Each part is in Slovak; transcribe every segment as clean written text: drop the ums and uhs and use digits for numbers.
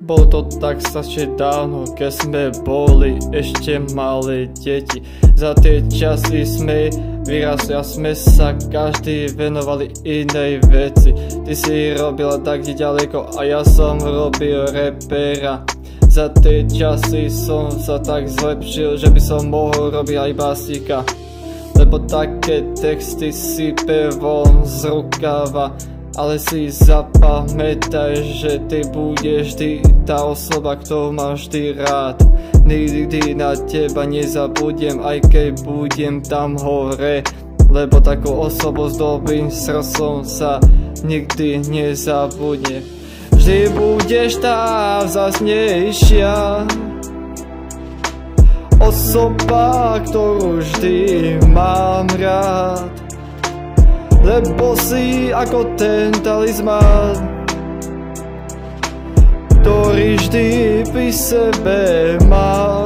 Bolo to tak strašne dávno, keď sme boli ešte malé deti. Za tie časy sme vyrastli a sme sa každý venovali inej veci. Ty si robila tak ďaleko a ja som robil repera. Za tie časy som sa tak zlepšil, že by som mohol robiť aj básnika. Lebo také texty si pevom z rukava. Ale si zapamätaj, že ty budeš vždy tá osoba, ktorú mám vždy rád. Nikdy na teba nezabudnem, aj keď budem tam hore. Lebo takú osobu s dobrým srdcom sa nikdy nezabudne. Vždy budeš tá vzácnejšia osoba, ktorú vždy mám rád. Lebo si ako ten talizmán, ktorý vždy pri sebe mám.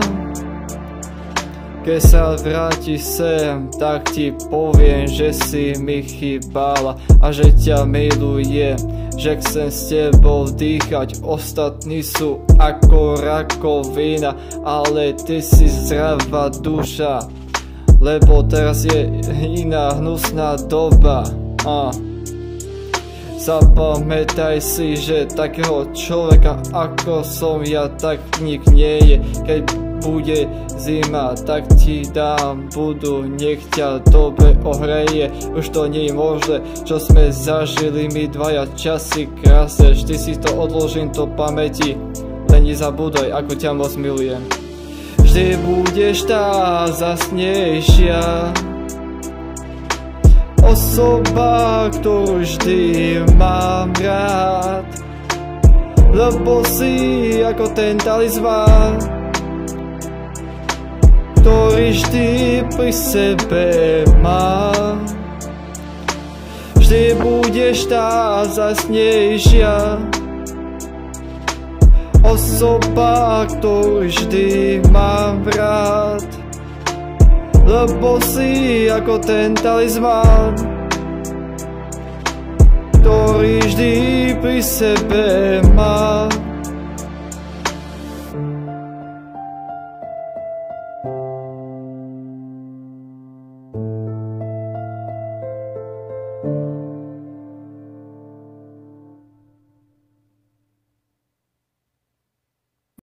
Keď sa vráti sem, tak ti poviem, že si mi chýbala a že ťa milujem, že chcem s tebou dýchať. Ostatní sú ako rakovina, ale ty si zdravá duša. Lebo teraz je iná hnusná doba. Zapamätaj si, že takého človeka ako som ja, tak nik nie je. Keď bude zima, tak ti dám budu, nech ťa dobre ohreje. Už to nie je možné, čo sme zažili my dvaja, časy krásne. Vždy si to odložím do pamäti, len nezabúdaj, ako ťa moc milujem. Vždy budeš tá vzácnejšia osoba, ktorú vždy mám rád. Lebo si ako ten talizmán, ktorý vždy pri sebe mám. Vždy budeš tá vzácnejšia osoba, ktorú vždy mám rád. Lebo si ako ten talizmán, ktorý vždy pri sebe mám.